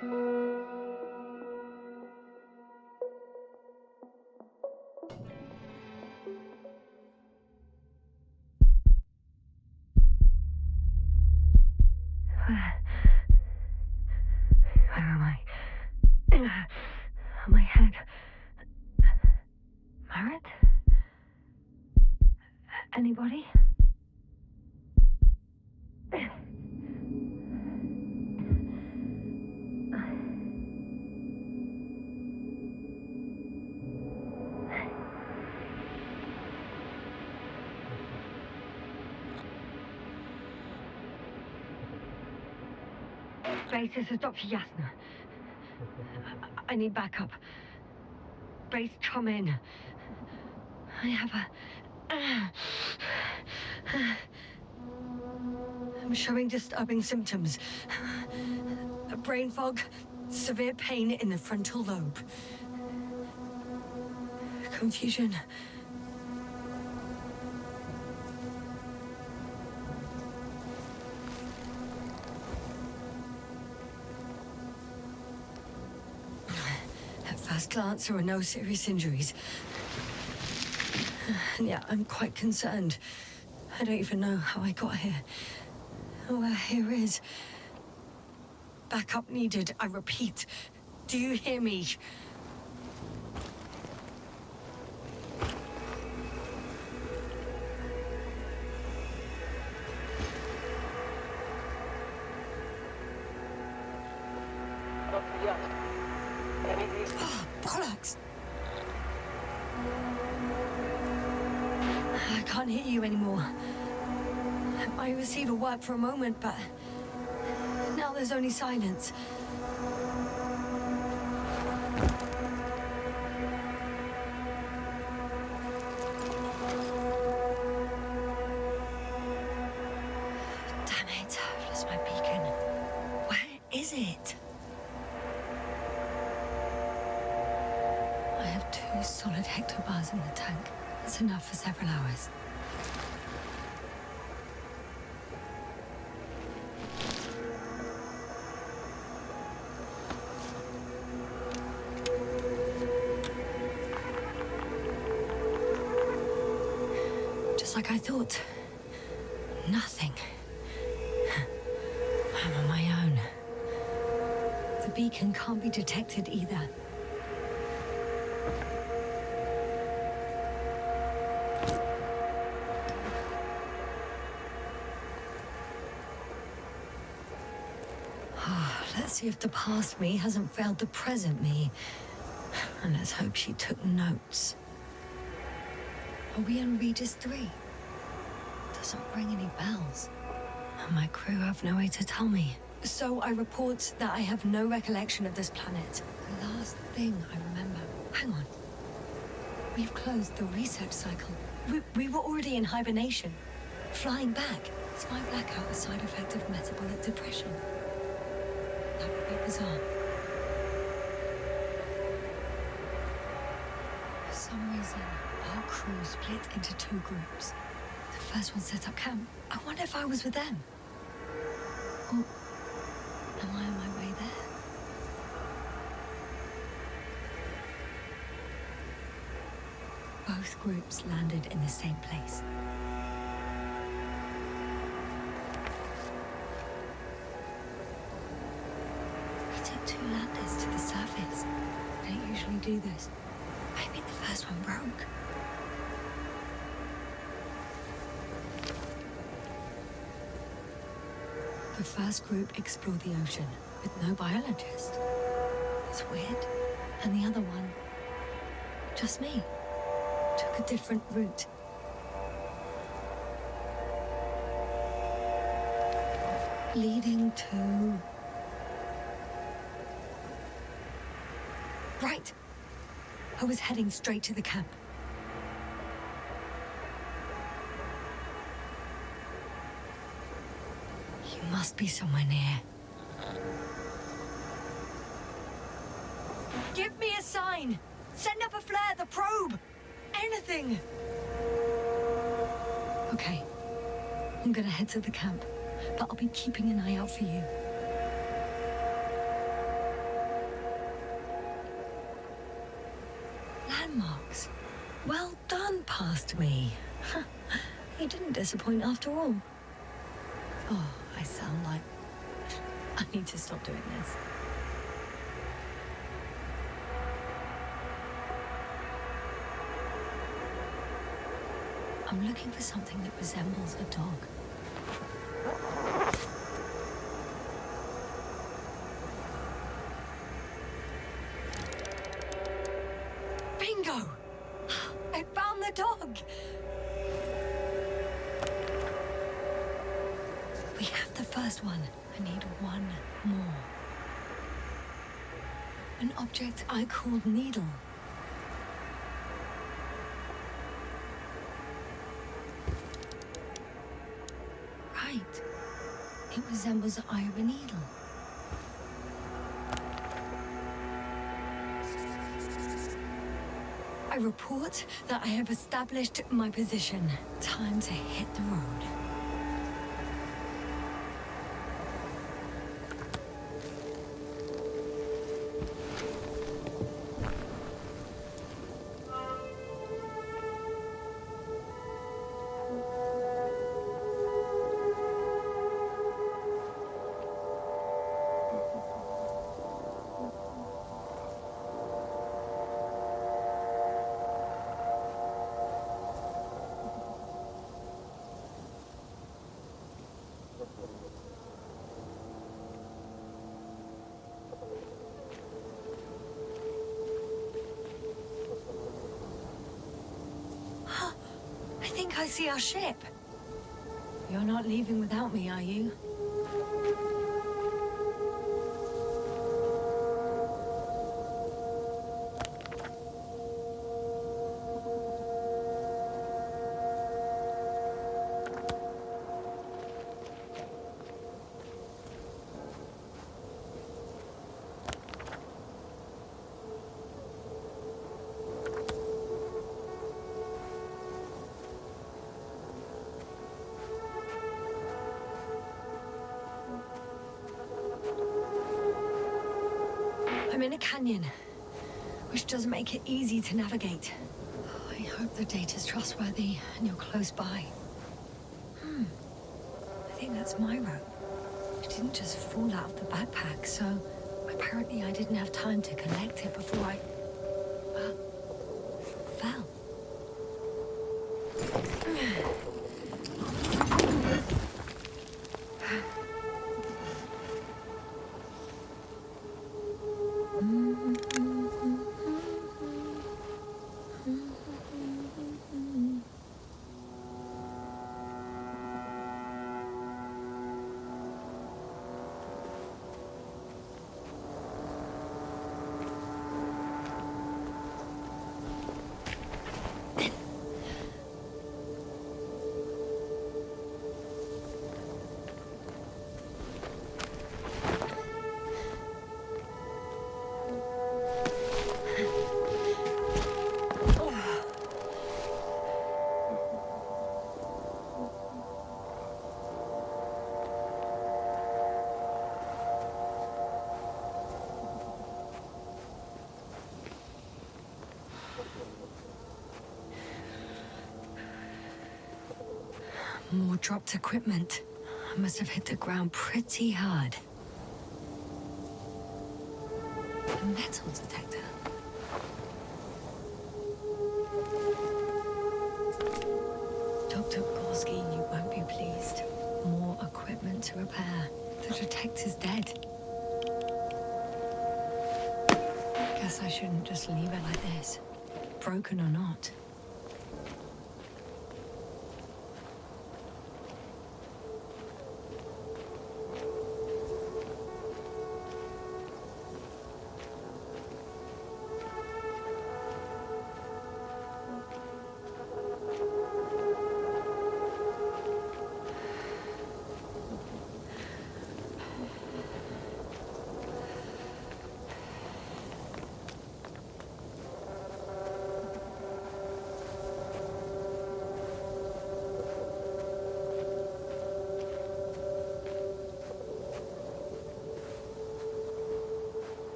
Where am I? My head. Merit? Anybody? Grace, this is Dr. Yasna. I need backup. Grace, come in. I have I'm showing disturbing symptoms. A brain fog, severe pain in the frontal lobe. Confusion. At first glance, there are no serious injuries. And yet, I'm quite concerned. I don't even know how I got here. Where here is. Backup needed, I repeat. Do you hear me? Oh, bollocks! I can't hear you anymore. My receiver worked for a moment, but now there's only silence. Damn it, I've lost my beacon. Where is it? I have 2 solid hectobars in the tank. That's enough for several hours. Just like I thought. Nothing. I'm on my own. The beacon can't be detected either. Let's see if the past me hasn't failed the present me. And let's hope she took notes. Are we on Regis III? Doesn't ring any bells. And my crew have no way to tell me. So I report that I have no recollection of this planet. The last thing I remember. Hang on. We've closed the research cycle. We were already in hibernation. Flying back. Is my blackout a side effect of metabolic depression? That would be bizarre. For some reason, our crew split into 2 groups. The first one set up camp. I wonder if I was with them. Or am I on my way there? Both groups landed in the same place. We took 2 landers to the surface. We don't usually do this. Maybe the first one broke. The first group explored the ocean with no biologist. It's weird. And the other one, just me, took a different route. Leading to... Right. I was heading straight to the camp. You must be somewhere near. Give me a sign! Send up a flare, the probe! Anything! Okay. I'm gonna head to the camp, but I'll be keeping an eye out for you. landmarks. Well done, past me. You didn't disappoint after all. Oh, I sound like... I need to stop doing this. I'm looking for something that resembles a dog. Bingo! I found the dog! We have the first one. I need one more. An object I called Needle. Right. It resembles the eye of a needle. I report that I have established my position. Time to hit the road. I see our ship. You're not leaving without me, are you? I'm in a canyon, which doesn't make it easy to navigate. I hope the data's trustworthy and you're close by. I think that's my rope. It didn't just fall out of the backpack, so apparently I didn't have time to collect it before I fell. More dropped equipment. I must have hit the ground pretty hard. A metal detector. Dr. Gorski, you won't be pleased. More equipment to repair. The detector's dead. Guess I shouldn't just leave it like this. Broken or not.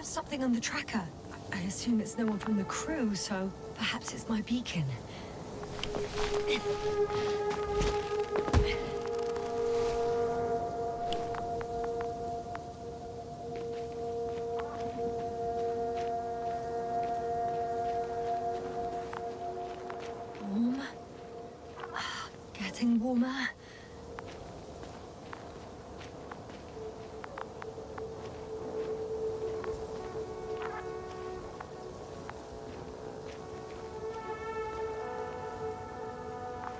have something on the tracker. I assume it's no one from the crew, so perhaps it's my beacon. Warm. Getting warmer.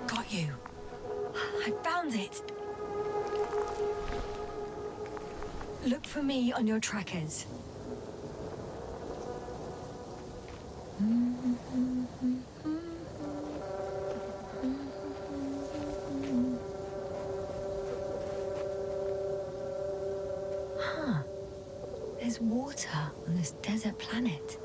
Got you. I found it. Look for me on your trackers. Huh. There's water on this desert planet.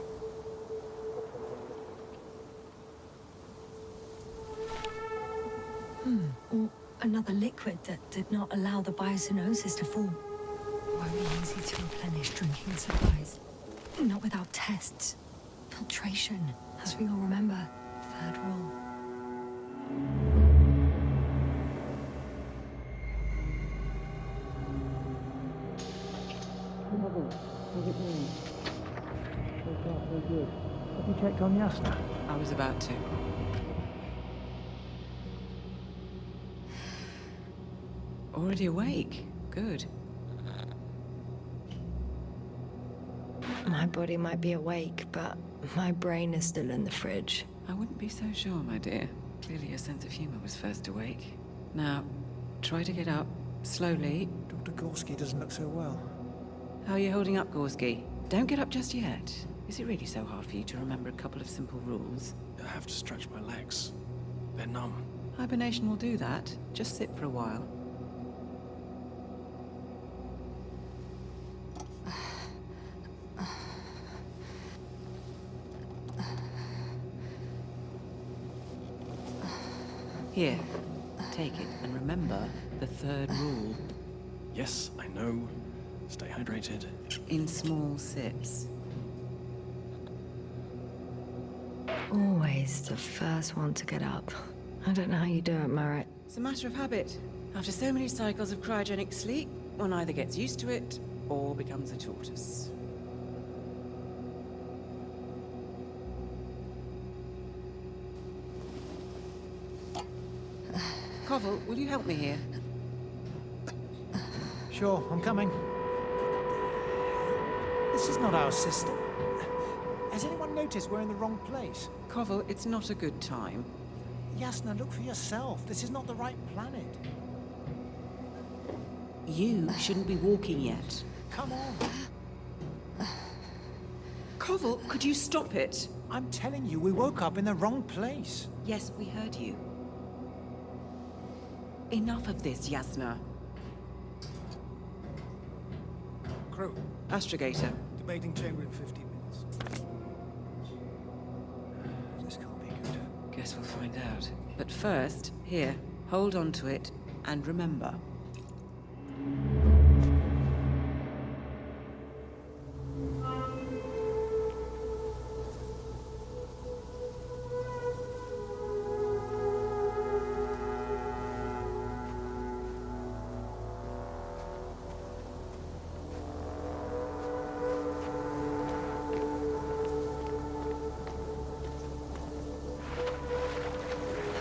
Or another liquid that did not allow the biocenosis to fall. Won't be easy to replenish drinking supplies. Not without tests. Filtration, as we all remember. Third rule. Have you checked on Yasna? I was about to. Already awake? Good. My body might be awake, but my brain is still in the fridge. I wouldn't be so sure, my dear. Clearly your sense of humor was first awake. Now, try to get up. Slowly. Dr. Gorski doesn't look so well. How are you holding up, Gorski? Don't get up just yet. Is it really so hard for you to remember a couple of simple rules? I have to stretch my legs. They're numb. Hibernation will do that. Just sit for a while. Here, take it, and remember the third rule. Yes, I know. Stay hydrated. In small sips. Always the first one to get up. I don't know how you do it, Merritt. It's a matter of habit. After so many cycles of cryogenic sleep, one either gets used to it or becomes a tortoise. Koval, will you help me here? Sure, I'm coming. This is not our system. Has anyone noticed we're in the wrong place? Koval, it's not a good time. Yasna, look for yourself. This is not the right planet. You shouldn't be walking yet. Come on. Koval, could you stop it? I'm telling you, we woke up in the wrong place. Yes, we heard you. Enough of this, Yasna. Crew, Astrogator. debating chamber in 15 minutes. This can't be good. Guess we'll find out. But first, here, hold on to it, and remember.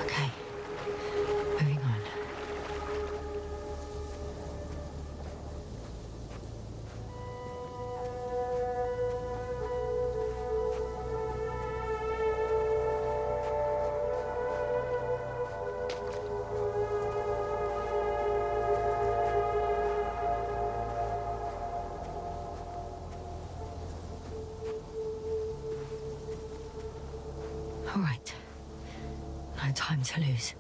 Okay. Moving on. All right. No time to lose.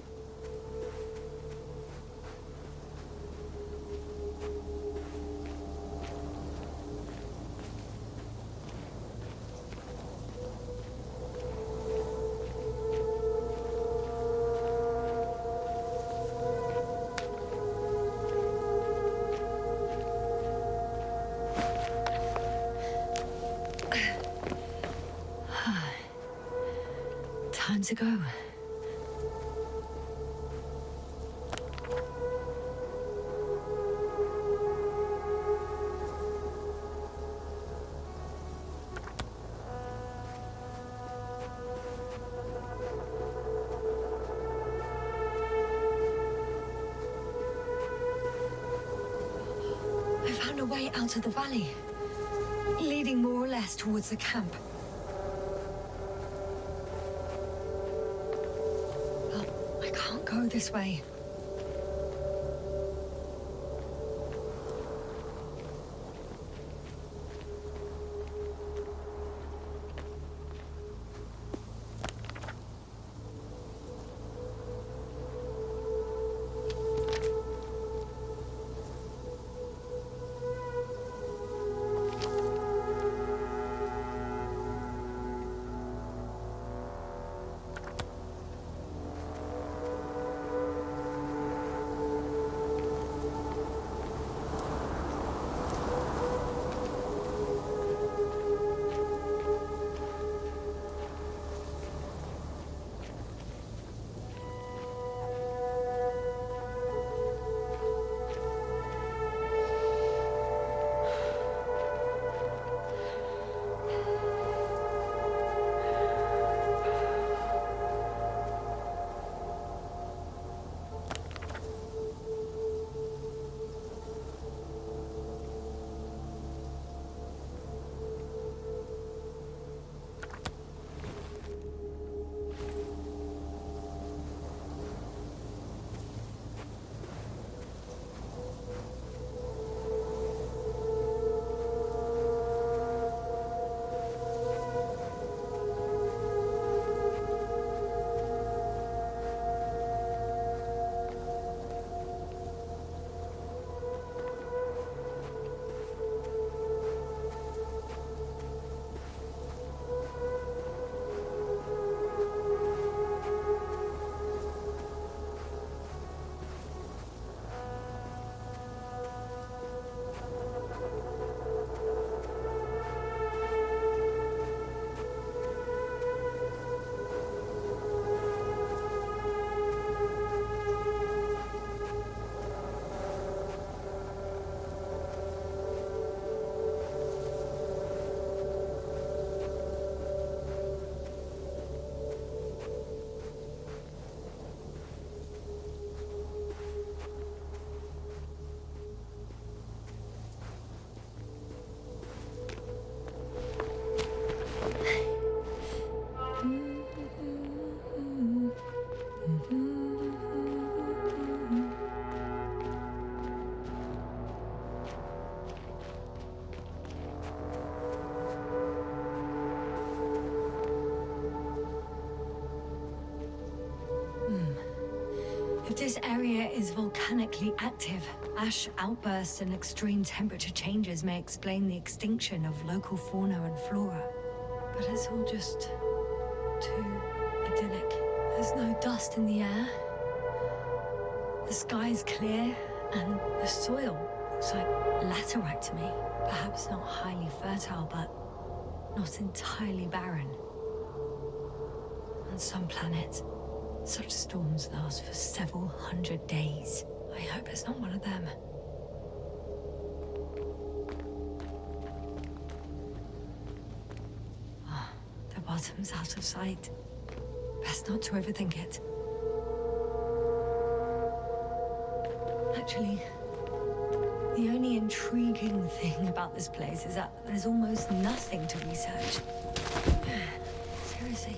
to go. I found a way out of the valley, leading more or less towards the camp. But I can't go this way. If this area is volcanically active, ash outbursts and extreme temperature changes may explain the extinction of local fauna and flora. But it's all just too idyllic. There's no dust in the air. The sky's clear, and the soil looks like laterite to me. Perhaps not highly fertile, but not entirely barren. On some planets, such storms last for several hundred days. I hope it's not one of them. Oh, the bottom's out of sight. Best not to overthink it. Actually, the only intriguing thing about this place is that there's almost nothing to research. Seriously,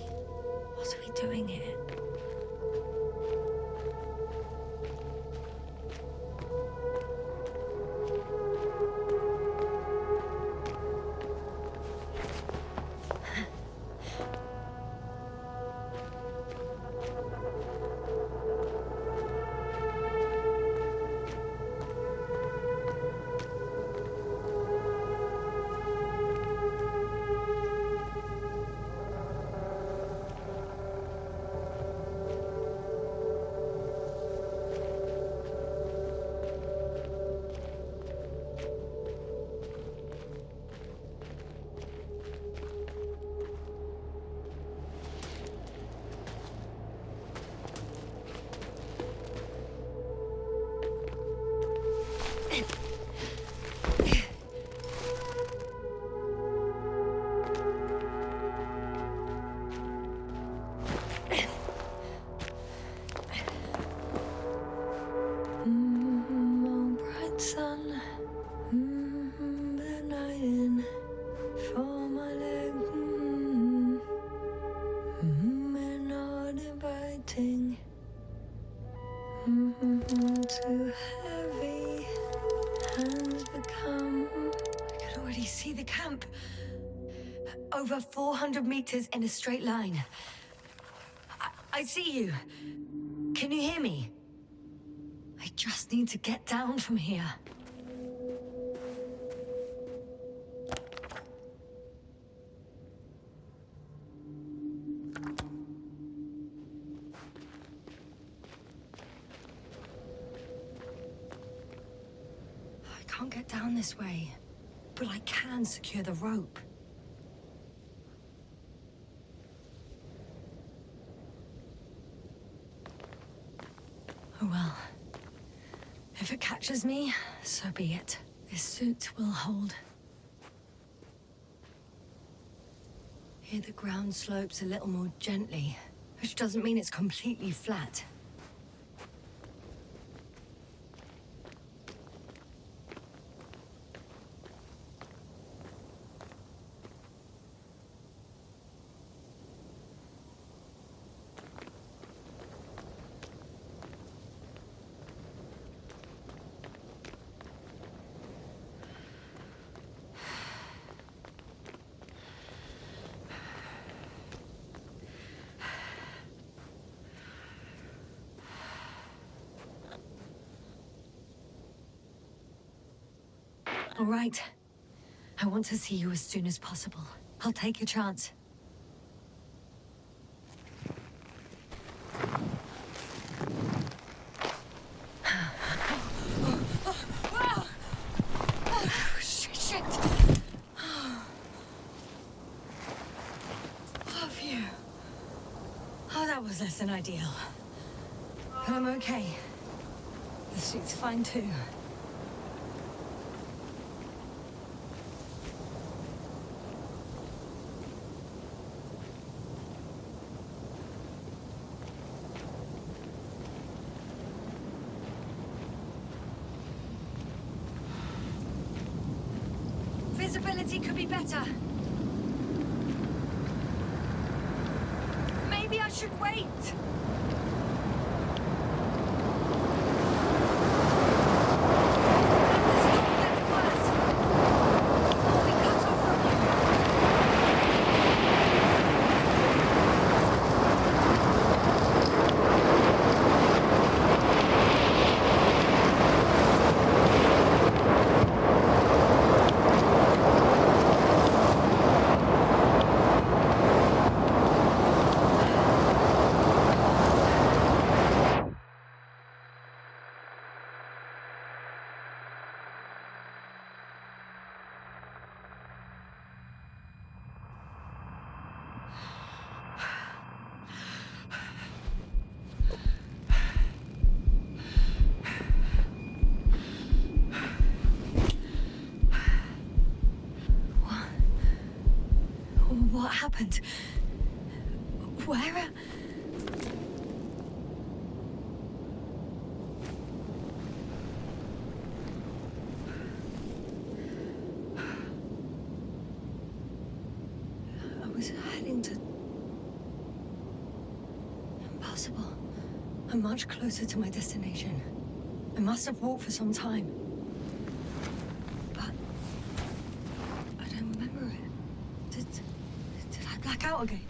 what are we doing here? Too heavy. Hands become. I can already see the camp. Over 400 meters in a straight line. I see you. Can you hear me? I just need to get down from here. I can't get down this way, but I can secure the rope. Oh well. If it catches me, so be it. This suit will hold. Here the ground slopes a little more gently, which doesn't mean it's completely flat. All right. I want to see you as soon as possible. I'll take your chance. Shit. Oh, phew. Oh, that was less than ideal. But I'm okay. The suit's fine too. Visibility could be better. Maybe I should wait. What happened? Where? I was heading to... Impossible. I'm much closer to my destination. I must have walked for some time. But... I don't remember it. Did I black out again?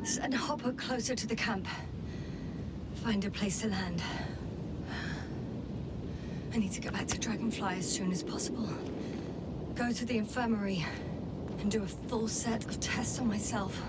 Send Hopper closer to the camp. Find a place to land. I need to get back to Dragonfly as soon as possible. Go to the infirmary and do a full set of tests on myself.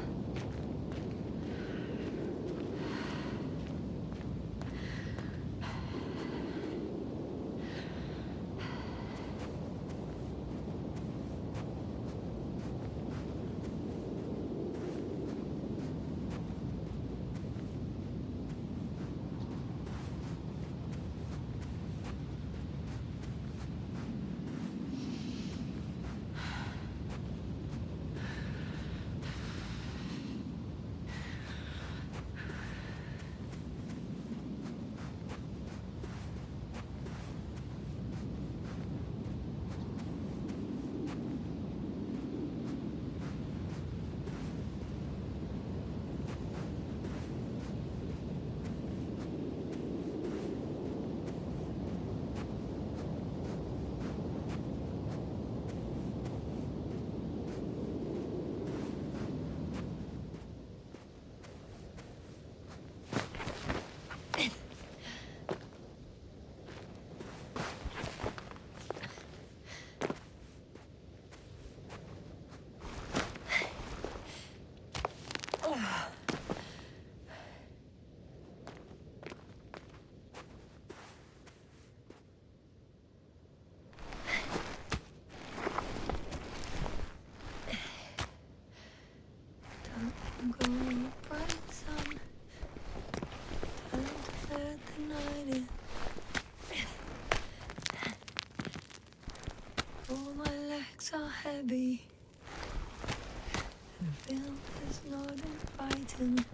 open.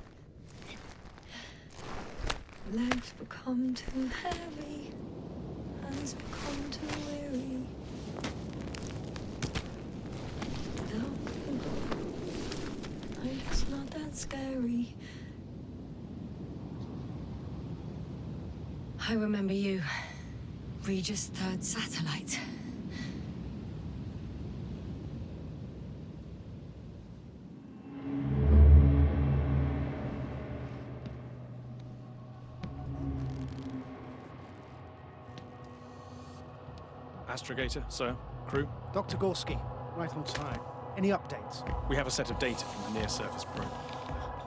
Legs become too heavy, hands become too weary. Down you go, like it's not that scary. I remember you, Regis III satellite. Astrogator, sir. Crew. Dr. Gorski, right on time. Any updates? We have a set of data from the near-surface probe.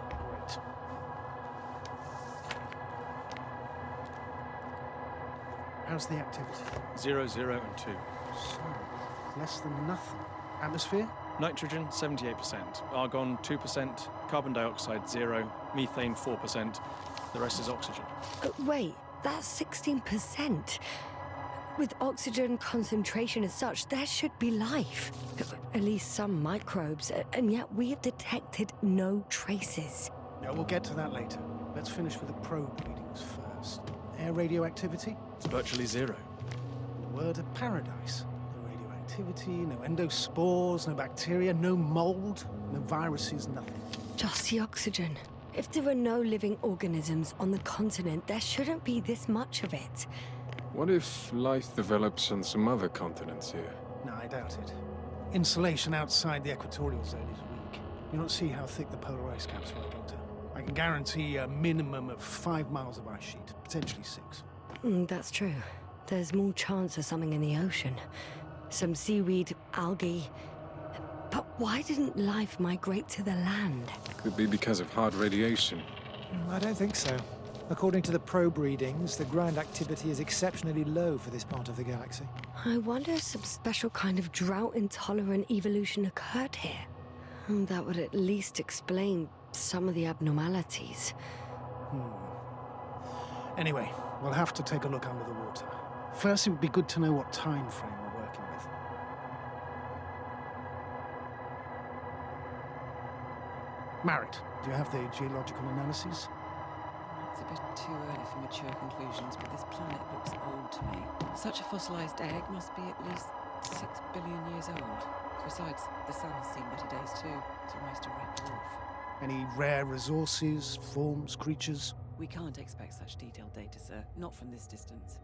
Great. How's the activity? 0, 0, and 2. So, less than nothing. Atmosphere? Nitrogen, 78%. Argon, 2%. Carbon dioxide, 0. Methane, 4%. The rest is oxygen. Wait, that's 16%. With oxygen concentration as such, there should be life. At least some microbes, and yet we have detected no traces. No, we'll get to that later. Let's finish with the probe readings first. Air radioactivity? It's virtually 0. In a word, a paradise. No radioactivity, no endospores, no bacteria, no mold, no viruses, nothing. Just the oxygen. If there are no living organisms on the continent, there shouldn't be this much of it. What if life develops on some other continents here? No, I doubt it. Insulation outside the equatorial zone is weak. You don't see how thick the polar ice caps were, Doctor. I can guarantee a minimum of 5 miles of ice sheet, potentially 6. That's true. There's more chance of something in the ocean. Some seaweed, algae. But why didn't life migrate to the land? Could be because of hard radiation. I don't think so. According to the probe readings, the ground activity is exceptionally low for this part of the galaxy. I wonder if some special kind of drought-intolerant evolution occurred here. That would at least explain some of the abnormalities. Anyway, we'll have to take a look under the water. First, it would be good to know what time frame we're working with. Marit, do you have the geological analyses? It's a bit too early for mature conclusions, but this planet looks old to me. Such a fossilized egg must be at least 6 billion years old. Besides, the sun has seen better days too. It's almost a red dwarf. Any rare resources, forms, creatures? We can't expect such detailed data, sir. Not from this distance.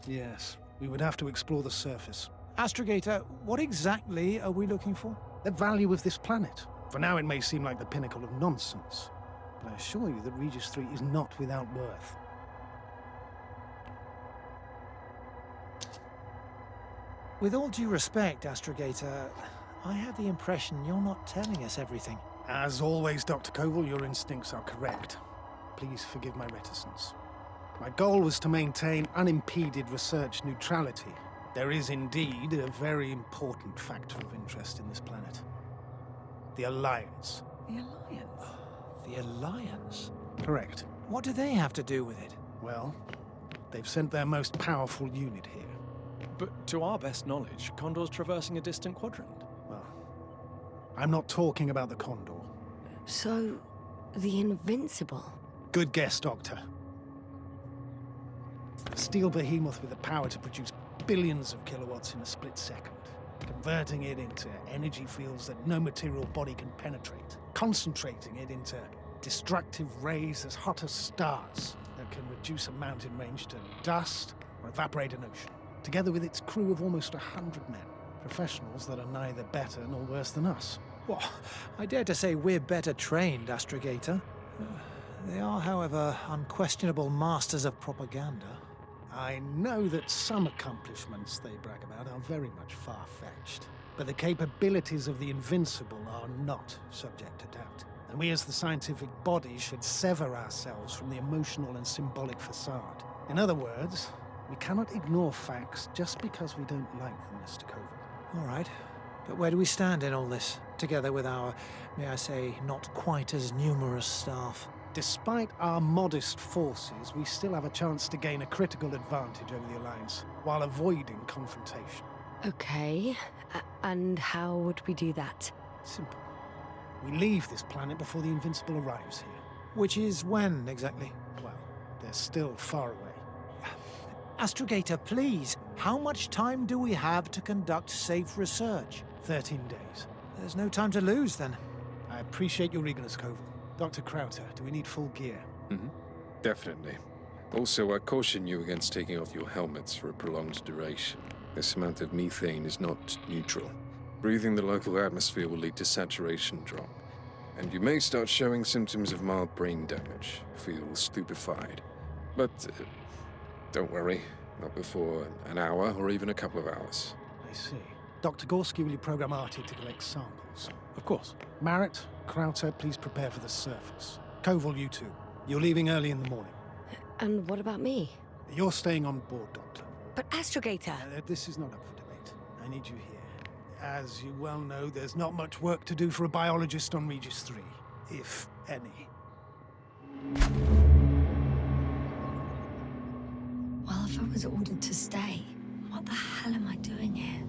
Yes, we would have to explore the surface. Astrogator, what exactly are we looking for? The value of this planet. For now, it may seem like the pinnacle of nonsense, but I assure you that Regis III is not without worth. With all due respect, Astrogator, I have the impression you're not telling us everything. As always, Dr. Koval, your instincts are correct. Please forgive my reticence. My goal was to maintain unimpeded research neutrality. There is indeed a very important factor of interest in this planet. The Alliance. The Alliance? The Alliance? Correct. What do they have to do with it? Well, they've sent their most powerful unit here. But to our best knowledge, Condor's traversing a distant quadrant. Well, I'm not talking about the Condor. So, the Invincible. Good guess, Doctor. A steel behemoth with the power to produce billions of kilowatts in a split second, converting it into energy fields that no material body can penetrate, concentrating it into destructive rays as hot as stars that can reduce a mountain range to dust or evaporate an ocean, together with its crew of almost 100 men, professionals that are neither better nor worse than us. Well, I dare to say we're better trained, Astrogator. They are, however, unquestionable masters of propaganda. I know that some accomplishments they brag about are very much far-fetched, but the capabilities of the Invincible are not subject to doubt. And we as the scientific body should sever ourselves from the emotional and symbolic facade. In other words, we cannot ignore facts just because we don't like them, Mr. Koval. All right. But where do we stand in all this, together with our, may I say, not quite as numerous staff? Despite our modest forces, we still have a chance to gain a critical advantage over the Alliance, while avoiding confrontation. Okay, and how would we do that? Simple. We leave this planet before the Invincible arrives here. Which is when, exactly? Well, they're still far away. Astrogator, please, how much time do we have to conduct safe research? 13 days. There's no time to lose, then. I appreciate your eagerness, Koval. Dr. Krauter, do we need full gear? Definitely. Also, I caution you against taking off your helmets for a prolonged duration. This amount of methane is not neutral. Breathing the local atmosphere will lead to saturation drop, and you may start showing symptoms of mild brain damage, feel stupefied. But don't worry, not before an hour or even a couple of hours. I see. Dr. Gorski, will you program Artie to collect samples? Of course. Marrett, Krauter, please prepare for the surface. Koval, you too. You're leaving early in the morning. And what about me? You're staying on board, Doctor. But Astrogator... This is not up for debate. I need you here. As you well know, there's not much work to do for a biologist on Regis III, if any. Well, if I was ordered to stay, what the hell am I doing here?